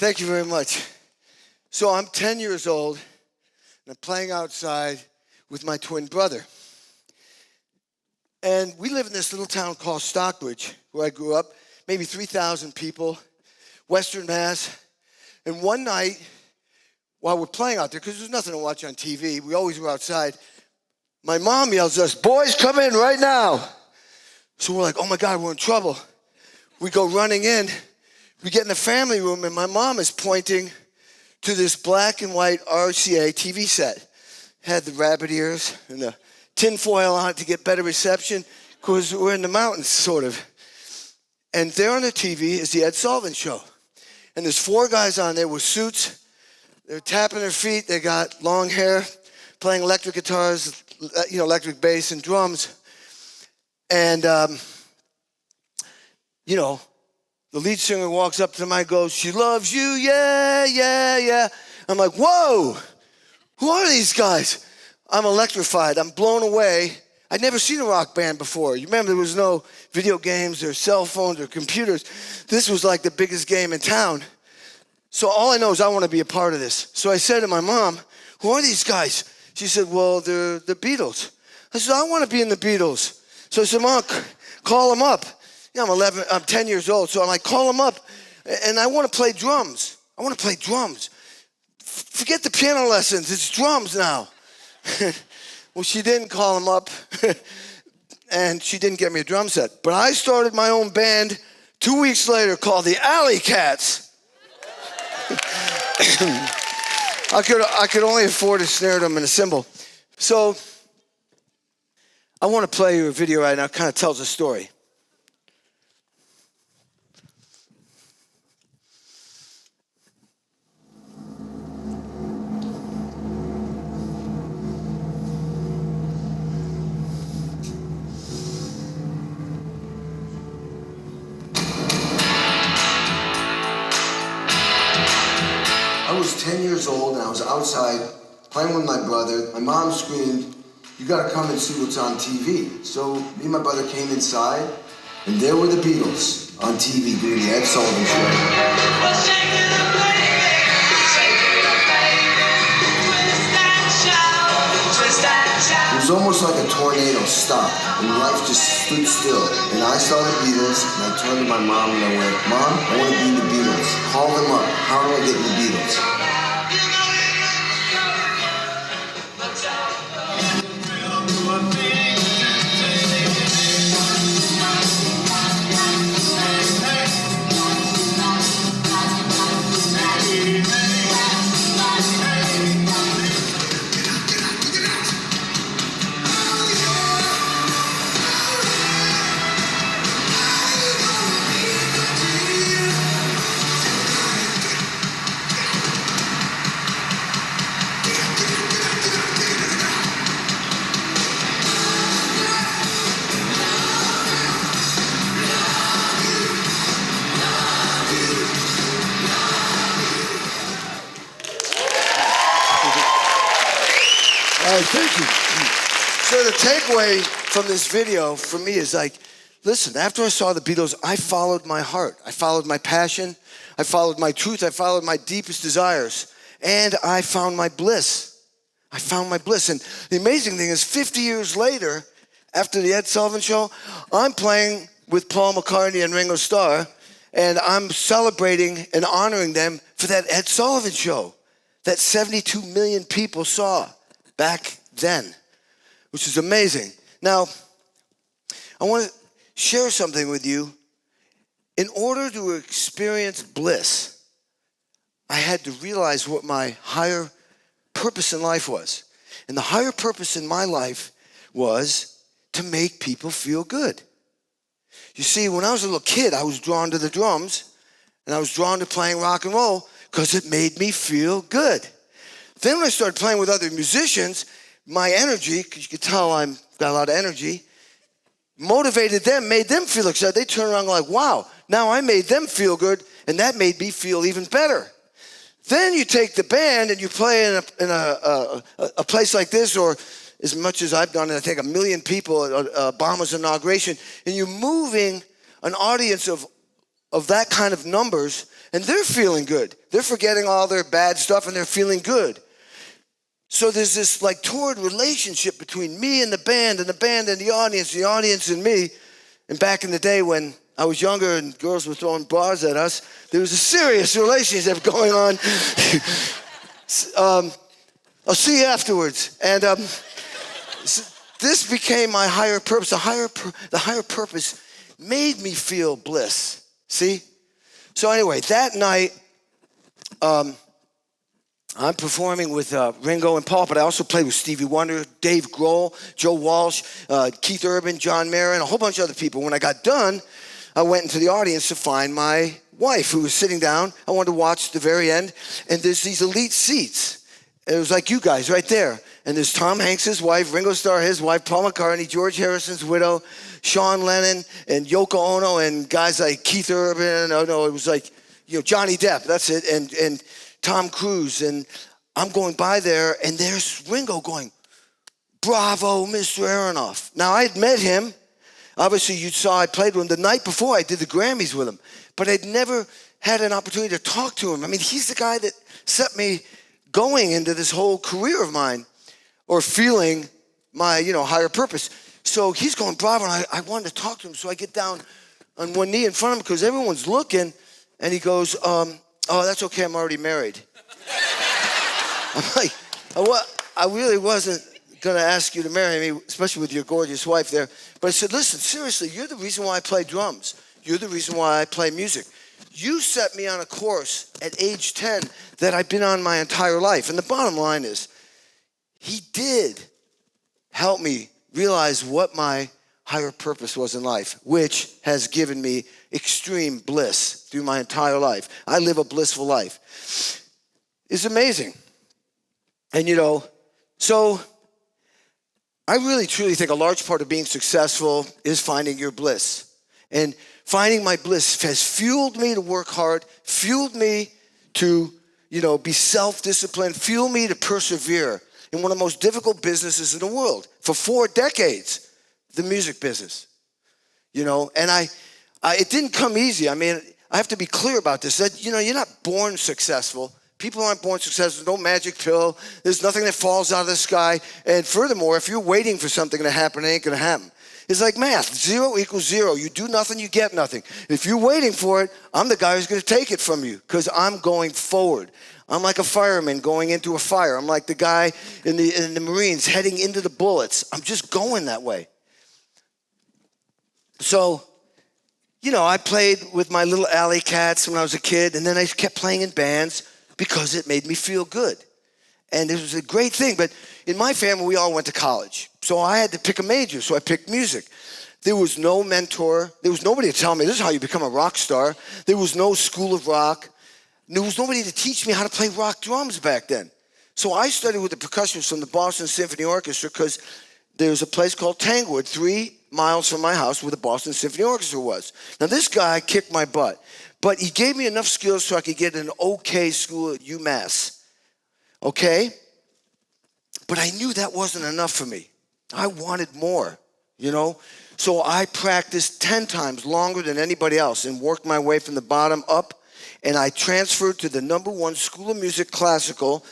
Thank you very much. So I'm 10 years old, and I'm playing outside with my twin brother. And we live in this little town called Stockbridge, where I grew up, maybe 3,000 people, Western Mass. And one night, while we're playing out there, because there's nothing to watch on TV, we always were outside, my mom yells at us, "Boys, come in right now." So we're like, oh my God, we're in trouble. We go running in. We get in the family room, and my mom is pointing to this black and white RCA TV set. Had the rabbit ears and the tin foil on it to get better reception, because we're in the mountains, sort of. And there on the TV is the Ed Sullivan Show. And there's 4 guys on there with suits. They're tapping their feet. They got long hair, playing electric guitars, electric bass and drums. And, the lead singer walks up to the mic and goes, "She loves you, yeah, yeah, yeah." I'm like, whoa, who are these guys? I'm electrified. I'm blown away. I'd never seen a rock band before. You remember, there was no video games or cell phones or computers. This was like the biggest game in town. So all I know is I want to be a part of this. So I said to my mom, "Who are these guys?" She said, "Well, they're the Beatles." I said, "I want to be in the Beatles." So I said, "Mom, call them up." I'm 10 years old, so I'm like, call them up, and I want to play drums. I want to play drums. Forget the piano lessons, it's drums now. Well, she didn't call them up, and she didn't get me a drum set. But I started my own band 2 weeks later called the Alley Cats. I could only afford a snare drum and a cymbal. So I want to play you a video right now. It kind of tells a story. I was 10 years old, and I was outside playing with my brother. My mom screamed, "You gotta come and see what's on TV." So me and my brother came inside, and there were the Beatles on TV doing the Ed Sullivan Show. It was almost like a tornado stopped, and life just stood still. And I saw the Beatles, and I turned to my mom and I went, "Mom, I want to be in the Beatles. Call them up. How do I get in the Beatles?" All right, thank you. So the takeaway from this video for me is like, listen, after I saw the Beatles, I followed my heart. I followed my passion. I followed my truth. I followed my deepest desires. And I found my bliss. I found my bliss. And the amazing thing is 50 years later, after the Ed Sullivan Show, I'm playing with Paul McCartney and Ringo Starr, and I'm celebrating and honoring them for that Ed Sullivan Show that 72 million people saw back then, which is amazing. Now, I want to share something with you. In order to experience bliss, I had to realize what my higher purpose in life was. And the higher purpose in my life was to make people feel good. You see, when I was a little kid, I was drawn to the drums, and I was drawn to playing rock and roll because it made me feel good. Then when I started playing with other musicians, my energy, because you could tell I've got a lot of energy, motivated them, made them feel excited. They turned around and like, wow, now I made them feel good, and that made me feel even better. Then you take the band and you play in a place like this, or as much as I've done, I think 1 million people at Obama's inauguration, and you're moving an audience of of that kind of numbers, and they're feeling good. They're forgetting all their bad stuff and they're feeling good. So there's this like toward relationship between me and the band and the audience and me. And back in the day when I was younger and girls were throwing bars at us, there was a serious relationship going on. I'll see you afterwards. And this became my higher purpose. The higher purpose made me feel bliss. See? So anyway, that night, I'm performing with Ringo and Paul, but I also played with Stevie Wonder, Dave Grohl, Joe Walsh, Keith Urban, John Mayer, a whole bunch of other people. When I got done, I went into the audience to find my wife, who was sitting down. I wanted to watch the very end, and there's these elite seats. It was like you guys right there. And there's Tom Hanks' wife, Ringo Starr, his wife, Paul McCartney, George Harrison's widow, Sean Lennon, and Yoko Ono, and guys like Keith Urban. Oh no, it was like, Johnny Depp, that's it, and Tom Cruise. And I'm going by there, and there's Ringo going, "Bravo, Mr. Aronoff." Now, I had met him. Obviously, you saw I played with him the night before I did the Grammys with him, but I'd never had an opportunity to talk to him. I mean, he's the guy that set me going into this whole career of mine, or feeling my, higher purpose. So he's going, "Bravo," and I wanted to talk to him, so I get down on one knee in front of him because everyone's looking, and he goes, "Oh, that's okay, I'm already married." I'm like, I really wasn't going to ask you to marry me, especially with your gorgeous wife there. But I said, "Listen, seriously, you're the reason why I play drums. You're the reason why I play music. You set me on a course at age 10 that I've been on my entire life." And the bottom line is, he did help me realize what my higher purpose was in life, which has given me extreme bliss through my entire life. I live a blissful life. It's amazing. And so I really truly think a large part of being successful is finding your bliss. And finding my bliss has fueled me to work hard, fueled me to, be self-disciplined, fueled me to persevere in one of the most difficult businesses in the world for 4 decades, the music business. And I it didn't come easy. I mean, I have to be clear about this, that, you're not born successful. People aren't born successful. There's no magic pill. There's nothing that falls out of the sky. And furthermore, if you're waiting for something to happen, it ain't going to happen. It's like math. 0 equals 0. You do nothing, you get nothing. If you're waiting for it, I'm the guy who's going to take it from you because I'm going forward. I'm like a fireman going into a fire. I'm like the guy in the Marines heading into the bullets. I'm just going that way. So, I played with my little alley cats when I was a kid, and then I kept playing in bands because it made me feel good. And it was a great thing. But in my family, we all went to college. So I had to pick a major, so I picked music. There was no mentor. There was nobody to tell me, this is how you become a rock star. There was no school of rock. There was nobody to teach me how to play rock drums back then. So I studied with the percussionists from the Boston Symphony Orchestra because there was a place called Tanglewood, 3 miles from my house, where the Boston Symphony Orchestra was. Now, this guy kicked my butt, but he gave me enough skills so I could get an okay school at UMass. Okay? But I knew that wasn't enough for me. I wanted more, So I practiced 10 times longer than anybody else and worked my way from the bottom up. And I transferred to the #1 school of music classical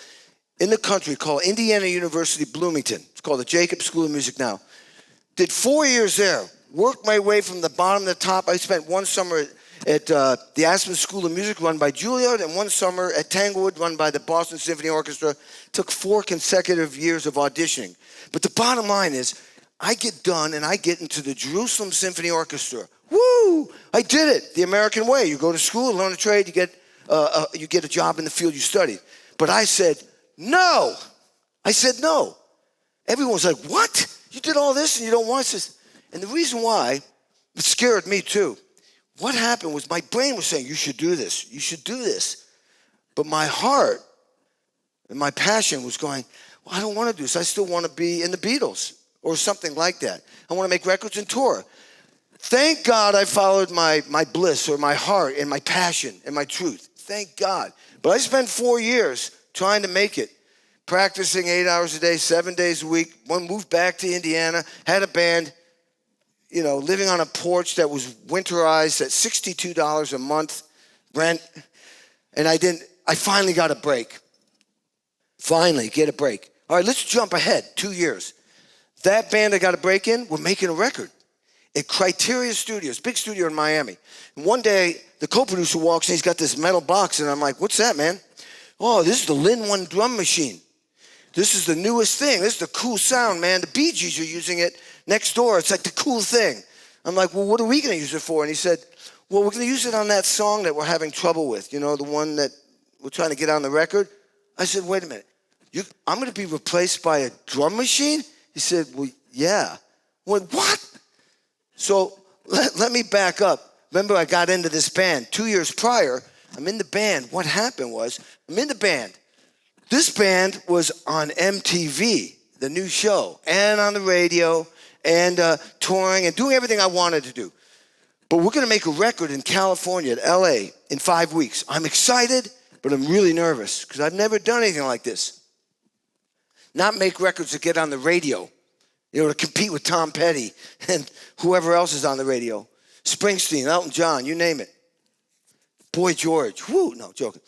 in the country called Indiana University Bloomington. It's called the Jacobs School of Music now. Did 4 years there. Worked my way from the bottom to the top. I spent one summer at the Aspen School of Music run by Juilliard and one summer at Tanglewood run by the Boston Symphony Orchestra. Took 4 consecutive years of auditioning. But the bottom line is, I get done and I get into the Jerusalem Symphony Orchestra. Woo! I did it the American way. You go to school, learn a trade, you get a job in the field you studied. But I said, no. I said no. Everyone's like, what? You did all this and you don't want this? And the reason why, it scared me too. What happened was my brain was saying, you should do this. You should do this. But my heart and my passion was going, well, I don't want to do this. I still want to be in the Beatles or something like that. I want to make records and tour. Thank God I followed my bliss or my heart and my passion and my truth. Thank God. But I spent 4 years trying to make it, practicing 8 hours a day, 7 days a week. Moved back to Indiana, had a band. living on a porch that was winterized at $62 a month rent. And I finally got a break. Finally, get a break. All right, let's jump ahead 2 years. That band I got a break in, we're making a record at Criteria Studios, big studio in Miami. And one day, the co-producer walks in, he's got this metal box, and I'm like, what's that, man? Oh, this is the Lin 1 drum machine. This is the newest thing. This is the cool sound, man. The Bee Gees are using it next door. It's like the cool thing. I'm like, well, what are we going to use it for? And he said, well, we're going to use it on that song that we're having trouble with, the one that we're trying to get on the record. I said, wait a minute. I'm going to be replaced by a drum machine? He said, well, yeah. I went, what? So let me back up. Remember, I got into this band 2 years prior. I'm in the band. What happened was, I'm in the band. This band was on MTV, the new show, and on the radio, and touring, and doing everything I wanted to do. But we're going to make a record in California, at LA, in 5 weeks. I'm excited, but I'm really nervous, because I've never done anything like this. Not make records that get on the radio, to compete with Tom Petty and whoever else is on the radio. Springsteen, Elton John, you name it. Boy George, whoo, no, joking.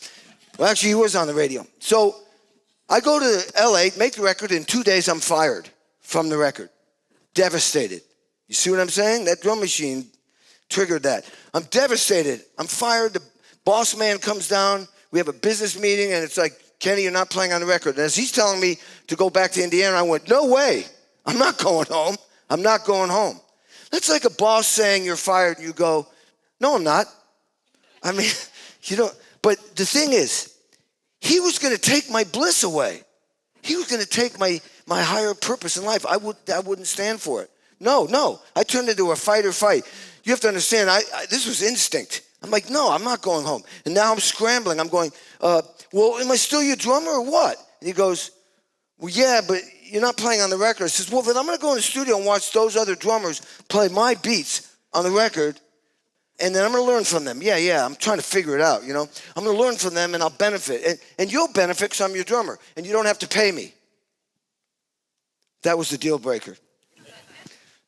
Well, actually, he was on the radio. So I go to LA, make the record. In 2 days, I'm fired from the record. Devastated. You see what I'm saying? That drum machine triggered that. I'm devastated. I'm fired. The boss man comes down. We have a business meeting, and it's like, Kenny, you're not playing on the record. And as he's telling me to go back to Indiana, I went, no way. I'm not going home. I'm not going home. That's like a boss saying you're fired, and you go, no, I'm not. I mean, but the thing is, he was going to take my bliss away. He was going to take my higher purpose in life. I wouldn't stand for it. No. I turned into a fight or fight. You have to understand, this was instinct. I'm like, no, I'm not going home. And now I'm scrambling. I'm going, well, am I still your drummer or what? And he goes, well, yeah, but you're not playing on the record. I says, well, then I'm going to go in the studio and watch those other drummers play my beats on the record, and then I'm going to learn from them. Yeah, I'm trying to figure it out, I'm going to learn from them, and I'll benefit. And you'll benefit because I'm your drummer, and you don't have to pay me. That was the deal breaker. As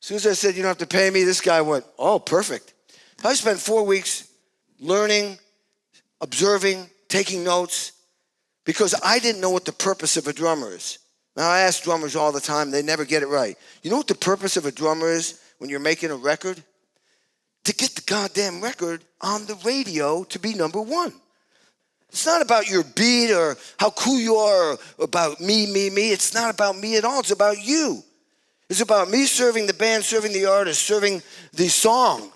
soon as I said, you don't have to pay me, this guy went, oh, perfect. I spent 4 weeks learning, observing, taking notes, because I didn't know what the purpose of a drummer is. Now, I ask drummers all the time. They never get it right. You know what the purpose of a drummer is when you're making a record? To get the goddamn record on the radio to be number one. It's not about your beat or how cool you are or about me. It's not about me at all. It's about you. It's about me serving the band, serving the artist, serving the song.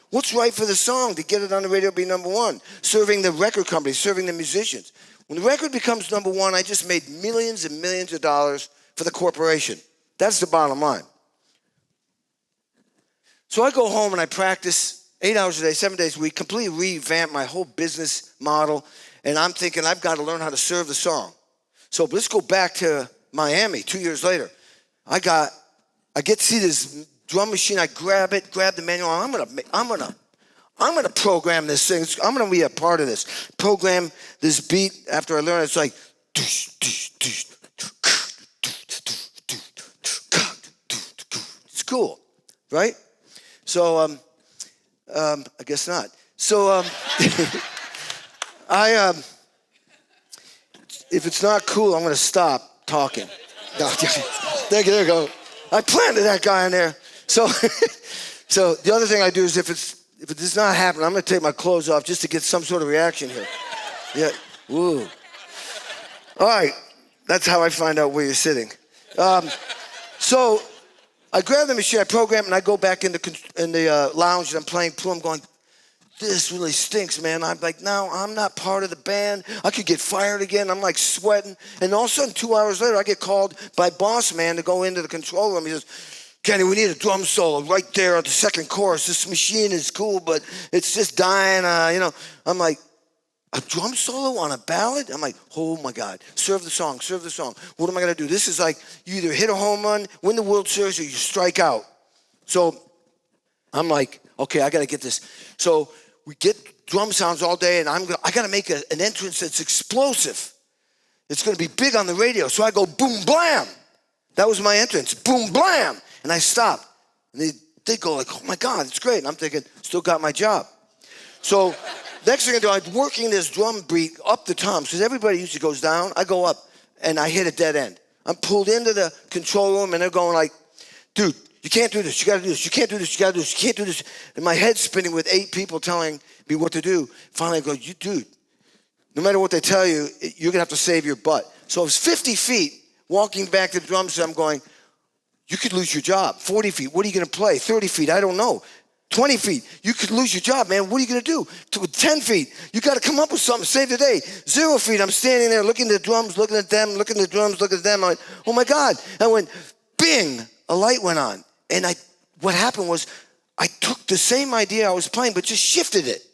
What's right for the song to get it on the radio to be number one? Serving the record company, serving the musicians. When the record becomes number one, I just made millions and millions of dollars for the corporation. That's the bottom line. So I go home and I practice 8 hours a day, 7 days a week, completely revamp my whole business model. And I'm thinking I've got to learn how to serve the song. So let's go back to Miami 2 years later. I get to see this drum machine. I grab the manual. I'm gonna program this thing. I'm gonna be a part of this. Program this beat. After I learn it, it's like, it's cool, right? So I guess not. So if it's not cool, I'm gonna stop talking. No, there you go. I planted that guy in there. So the other thing I do is if it does not happen, I'm going to take my clothes off just to get some sort of reaction here. Yeah. Woo. All right. That's how I find out where you're sitting. So I grab the machine, I program, and I go back in the lounge, and I'm playing pool. I'm going, this really stinks, man. I'm like, no, I'm not part of the band. I could get fired again. I'm like sweating. And all of a sudden, 2 hours later, I get called by boss man to go into the control room. He says, Kenny, we need a drum solo right there at the second chorus. This machine is cool, but it's just dying, I'm like, a drum solo on a ballad? I'm like, oh my God, serve the song. What am I gonna do? This is like, you either hit a home run, win the World Series, or you strike out. So I'm like, okay, I gotta get this. So we get drum sounds all day, and I gotta make an entrance that's explosive. It's gonna be big on the radio. So I go boom, blam. That was my entrance, boom, blam. And I stop. And they go like, oh my God, it's great. And I'm thinking, still got my job. So next thing I do, I'm working this drum beat up the toms, because everybody usually goes down. I go up, and I hit a dead end. I'm pulled into the control room, and they're going like, dude, you can't do this. You got to do this. You can't do this. You got to do this. You can't do this. And my head's spinning with 8 people telling me what to do. Finally, I go, you dude, no matter what they tell you, you're going to have to save your butt. So I was 50 feet walking back to the drum set. I'm going, you could lose your job. 40 feet, what are you going to play? 30 feet, I don't know. 20 feet, you could lose your job, man. What are you going to do? 10 feet, you got to come up with something, save the day. 0 feet, I'm standing there looking at the drums, looking at them, looking at the drums, looking at them. I'm like, oh my God. And when bing, a light went on. And what happened was I took the same idea I was playing, but just shifted it.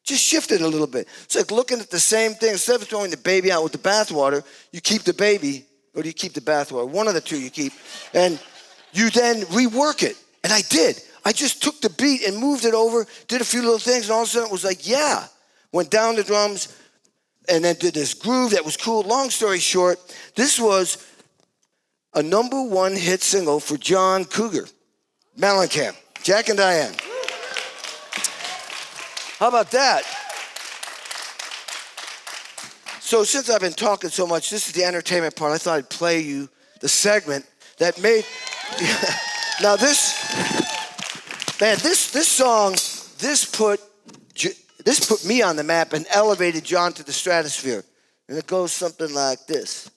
Just shifted a little bit. It's like looking at the same thing. Instead of throwing the baby out with the bathwater, you keep the baby, or do you keep the bathwater? One of the two you keep. And you then rework it. And I did. I just took the beat and moved it over, did a few little things, and all of a sudden it was like, yeah. Went down the drums, and then did this groove that was cool. Long story short, this was a #1 hit single for John Cougar Mellencamp, Jack and Diane. How about that? So since I've been talking so much, this is the entertainment part. I thought I'd play you the segment that made... Now this song, this put me on the map and elevated John to the stratosphere. And it goes something like this.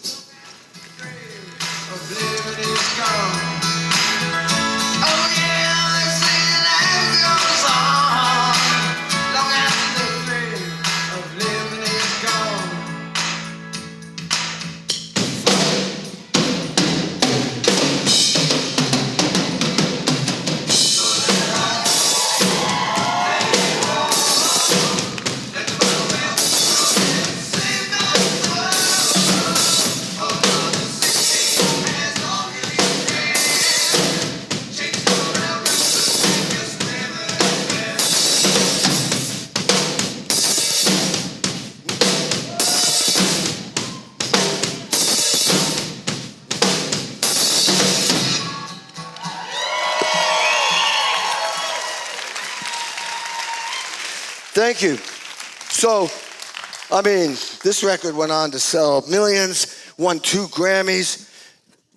Thank you. So, I mean, this record went on to sell millions, won 2 Grammys,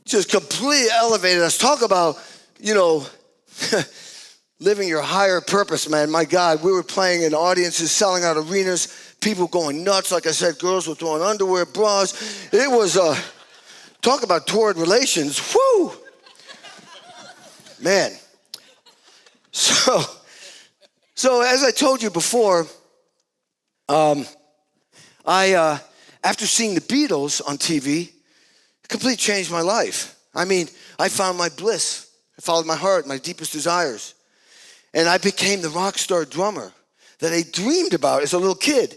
just completely elevated us. Talk about, living your higher purpose, man. My God, we were playing in audiences, selling out arenas, people going nuts. Like I said, girls were throwing underwear, bras. It was, talk about torrid relations. Whoo! Man. So as I told you before, after seeing the Beatles on TV, it completely changed my life. I mean, I found my bliss. I followed my heart, my deepest desires. And I became the rock star drummer that I dreamed about as a little kid.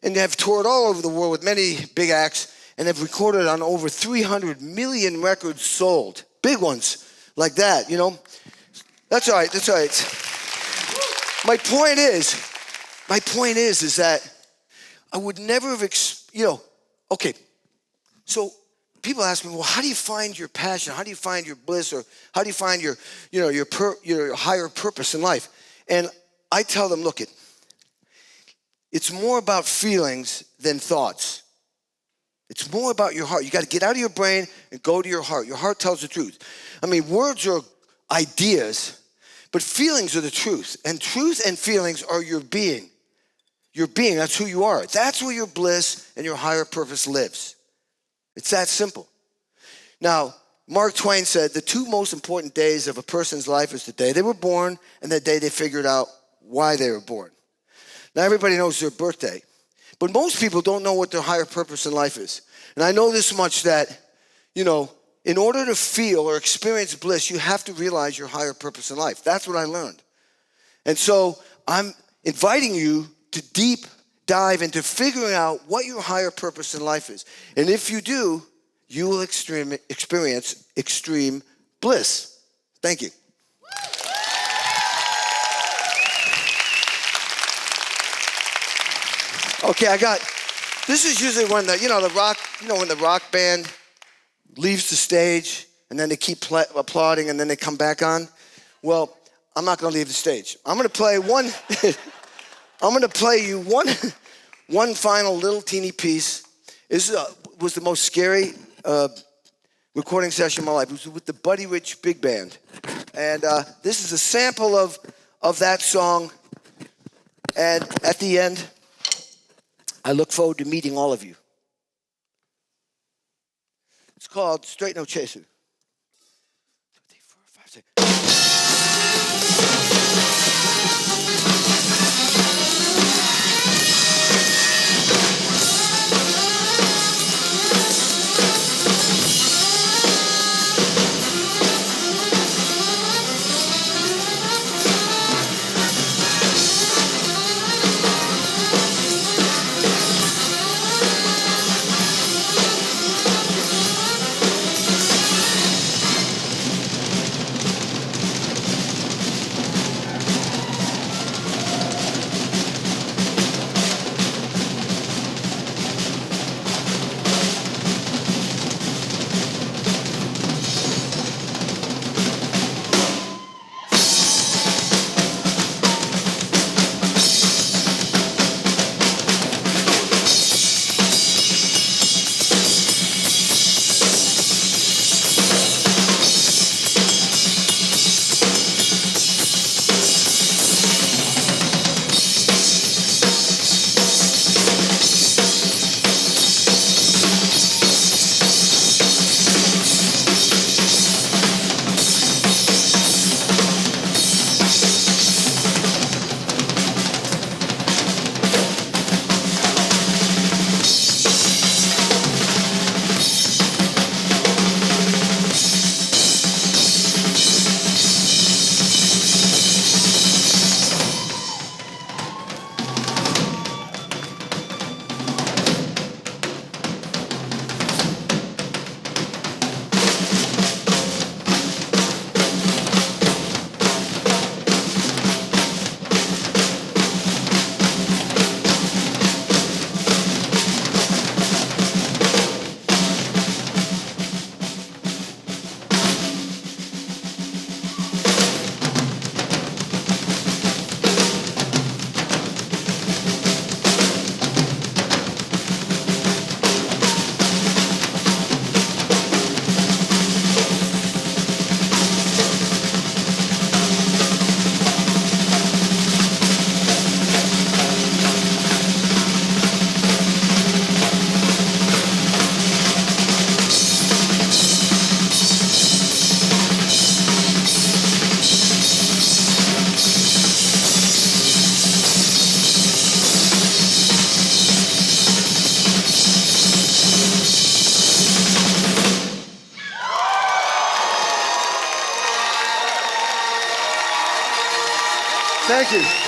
And I've toured all over the world with many big acts and have recorded on over 300 million records sold. Big ones like that, That's all right, that's all right. My point is that I would never have, okay. So people ask me, well, how do you find your passion? How do you find your bliss? Or how do you find your higher purpose in life? And I tell them, look, it's more about feelings than thoughts. It's more about your heart. You got to get out of your brain and go to your heart. Your heart tells the truth. I mean, words are ideas, but feelings are the truth. And truth and feelings are your being. Your being, that's who you are. That's where your bliss and your higher purpose lives. It's that simple. Now, Mark Twain said the 2 most important days of a person's life is the day they were born and the day they figured out why they were born. Now, everybody knows their birthday, but most people don't know what their higher purpose in life is. And I know this much that, in order to feel or experience bliss, you have to realize your higher purpose in life. That's what I learned. And so I'm inviting you to deep dive into figuring out what your higher purpose in life is. And if you do, you will experience extreme bliss. Thank you. Okay, this is usually when when the rock band leaves the stage and then they keep applauding and then they come back on. Well, I'm not going to leave the stage. I'm going to play one. I'm going to play you one final little teeny piece. This was the most scary recording session of my life. It was with the Buddy Rich Big Band, and this is a sample of that song. And at the end, I look forward to meeting all of you. It's called Straight No Chaser. 2, 3, 4, 5, 5. Thank you.